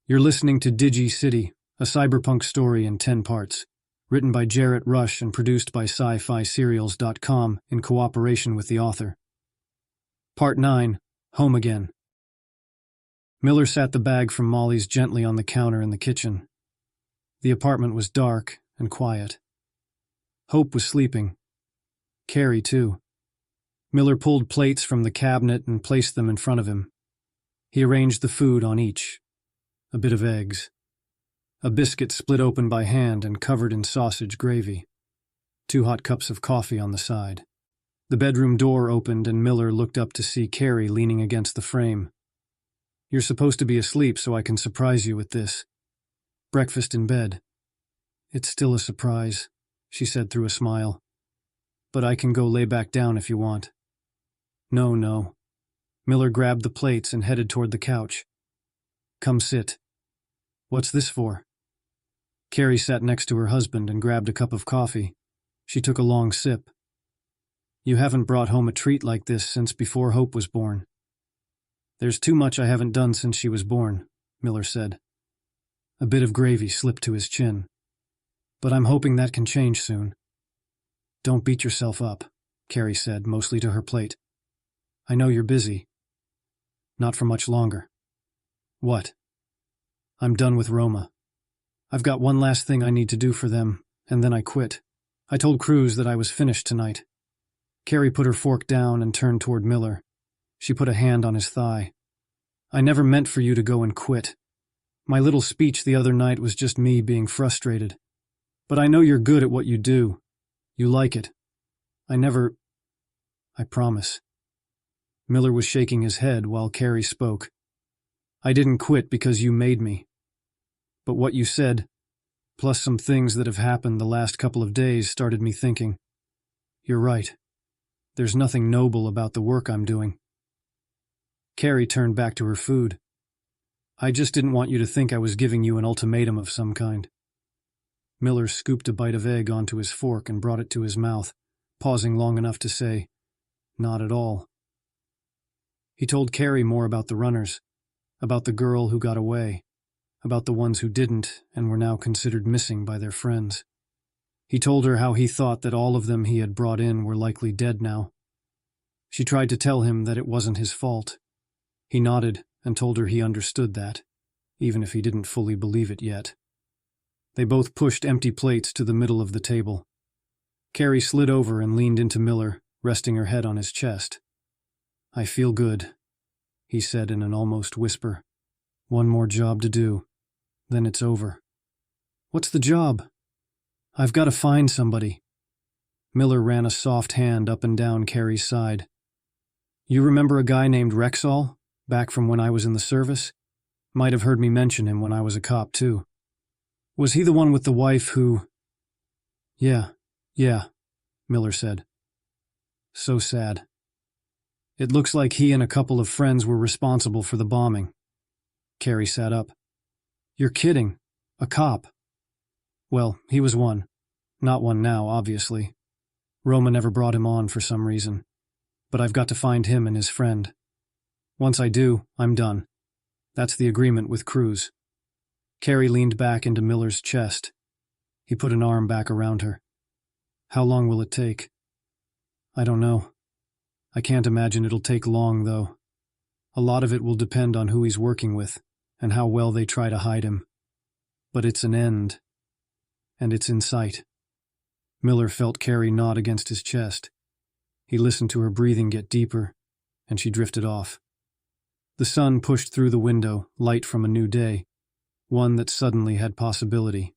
You're listening to Digi City, a cyberpunk story in 10 parts, written by Jarrett Rush and produced by SciFi Serials.com in cooperation with the author. Part 9, Home Again. Miller sat the bag from Molly's gently on the counter in the kitchen. The apartment was dark and quiet. Hope was sleeping. Carrie, too. Miller pulled plates from the cabinet and placed them in front of him. He arranged the food on each. A bit of eggs. A biscuit split open by hand and covered in sausage gravy. 2 hot cups of coffee on the side. The bedroom door opened and Miller looked up to see Carrie leaning against the frame. "You're supposed to be asleep, so I can surprise you with this. Breakfast in bed." "It's still a surprise," she said through a smile. "But I can go lay back down if you want." No. Miller grabbed the plates and headed toward the couch. "Come sit." "What's this for?" Carrie sat next to her husband and grabbed a cup of coffee. She took a long sip. "You haven't brought home a treat like this since before Hope was born." "There's too much I haven't done since she was born," Miller said. A bit of gravy slipped to his chin. "But I'm hoping that can change soon." "Don't beat yourself up," Carrie said, mostly to her plate. "I know you're busy." "Not for much longer." "What?" "I'm done with Roma. I've got one last thing I need to do for them, and then I quit. I told Cruz that I was finished tonight." Carrie put her fork down and turned toward Miller. She put a hand on his thigh. "I never meant for you to go and quit. My little speech the other night was just me being frustrated. But I know you're good at what you do. You like it. I promise." Miller was shaking his head while Carrie spoke. "I didn't quit because you made me. But what you said, plus some things that have happened the last couple of days, started me thinking. You're right. There's nothing noble about the work I'm doing." Carrie turned back to her food. "I just didn't want you to think I was giving you an ultimatum of some kind." Miller scooped a bite of egg onto his fork and brought it to his mouth, pausing long enough to say, "Not at all." He told Carrie more about the runners, about the girl who got away, about the ones who didn't and were now considered missing by their friends. He told her how he thought that all of them he had brought in were likely dead now. She tried to tell him that it wasn't his fault. He nodded and told her he understood that, even if he didn't fully believe it yet. They both pushed empty plates to the middle of the table. Carrie slid over and leaned into Miller, resting her head on his chest. "I feel good," he said in an almost whisper. "One more job to do. Then it's over." "What's the job?" "I've got to find somebody." Miller ran a soft hand up and down Carrie's side. "You remember a guy named Rexall, back from when I was in the service? Might have heard me mention him when I was a cop, too. Was he the one with the wife who—" Yeah, Miller said. "So sad. It looks like he and a couple of friends were responsible for the bombing." Carrie sat up. "You're kidding. A cop." "Well, he was one. Not one now, obviously. Roma never brought him on for some reason. But I've got to find him and his friend. Once I do, I'm done. That's the agreement with Cruz." Carrie leaned back into Miller's chest. He put an arm back around her. "How long will it take?" "I don't know. I can't imagine it'll take long, though. A lot of it will depend on who he's working with and how well they try to hide him. But it's an end. And it's in sight." Miller felt Carrie nod against his chest. He listened to her breathing get deeper, and she drifted off. The sun pushed through the window, light from a new day, one that suddenly had possibility.